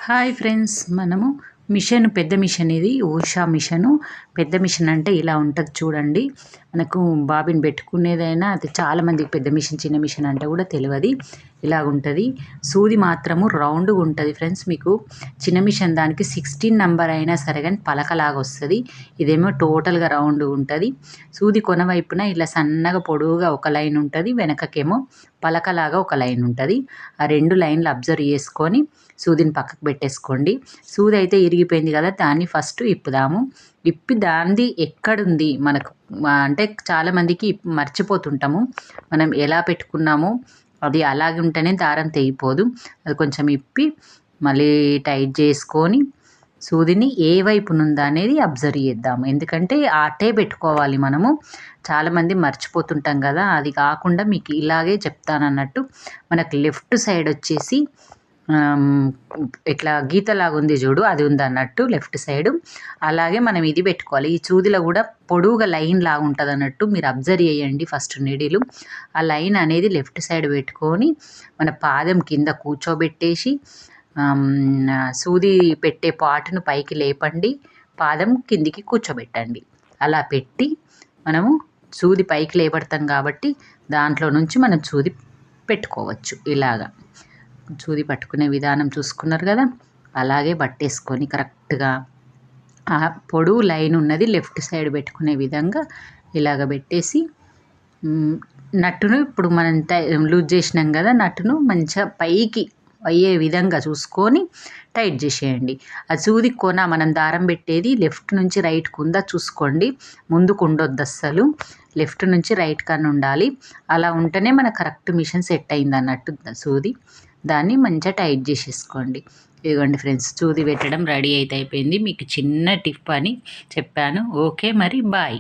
Hi friends, మనము machine పెద్ద machine, ఇది ఉషా మిషను. పెద్ద మిషన్ అంటే ఇలా ఉంటుంది చూడండి. మనకు బాబిన్ పెట్టుకునేదైనా అది చాలామందికి పెద్ద మిషన్ చిన్న మిషన్ అంటే కూడా తెలియదు. ఇలా ఉంటుంది. సూది మాత్రము రౌండ్గా ఉంటుంది ఫ్రెండ్స్. మీకు చిన్న మిషన్ దానికి 16 నెంబర్ అయినా సరే కానీ పలకలాగా వస్తుంది. ఇదేమో టోటల్గా రౌండ్ ఉంటుంది. సూది కొన వైపున ఇలా సన్నగా పొడవుగా ఒక లైన్ ఉంటుంది, వెనకకేమో పలకలాగా ఒక లైన్ ఉంటుంది. ఆ 2 లైన్లు అబ్జర్వ్ చేసుకొని సూదిని పక్కకు పెట్టేసుకోండి. సూది అయితే ఇరిగిపోయింది కదా, దాన్ని ఫస్ట్ ఇప్పుదాము. ఇప్పి దానిది ఎక్కడుంది మనకు అంటే చాలామందికి మర్చిపోతుంటాము. మనం ఎలా పెట్టుకున్నామో అది అలాగే ఉంటేనే దారం తెగిపోదు. అది కొంచెం ఇప్పి మళ్ళీ టైట్ చేసుకొని సూదిని ఏ వైపునుందా అనేది అబ్జర్వ్ చేద్దాము. ఎందుకంటే అటే పెట్టుకోవాలి మనము. చాలామంది మర్చిపోతుంటాం కదా, అది కాకుండా మీకు ఇలాగే చెప్తానన్నట్టు. మనకు లెఫ్ట్ సైడ్ వచ్చేసి ఇట్లా గీతలాగా ఉంది చూడు, అది ఉందన్నట్టు లెఫ్ట్ సైడు. అలాగే మనం ఇది పెట్టుకోవాలి. ఈ సూదిలో కూడా పొడువుగా లైన్ లాగా ఉంటుంది అన్నట్టు మీరు అబ్జర్వ్ చేయండి. ఫస్ట్ నీడిలు ఆ లైన్ అనేది లెఫ్ట్ సైడ్ పెట్టుకొని మన పాదం కింద కూర్చోబెట్టేసి సూది పెట్టే పాటును పైకి లేపండి, పాదం కిందికి కూర్చోబెట్టండి. అలా పెట్టి మనము సూది పైకి లేపడతాం కాబట్టి దాంట్లో నుంచి మనం సూది పెట్టుకోవచ్చు. ఇలాగా సూది పట్టుకునే విధానం చూసుకున్నారు కదా, అలాగే పట్టేసుకొని కరెక్ట్గా ఆ పొడవు లైన్ ఉన్నది లెఫ్ట్ సైడ్ పెట్టుకునే విధంగా ఇలాగ పెట్టేసి నట్టును ఇప్పుడు మనం లూజ్ చేసినాం కదా, నట్టును మంచిగా పైకి అయ్యే విధంగా చూసుకొని టైట్ చేసేయండి. ఆ సూది కొన మనం దారం పెట్టేది లెఫ్ట్ నుంచి రైట్కు ఉందా చూసుకోండి, ముందుకు ఉండొద్దు అస్సలు. లెఫ్ట్ నుంచి రైట్ కన్నా ఉండాలి. అలా ఉంటేనే మన కరెక్ట్ మిషన్ సెట్ అయింది అన్నట్టు సూది. దాన్ని మంచిగా టైట్ చేసేసుకోండి. ఇదిగోండి ఫ్రెండ్స్, సూది పెట్టడం రెడీ అయితే అయిపోయింది. మీకు చిన్న టిప్ అని చెప్పాను. ఓకే మరి, బాయ్.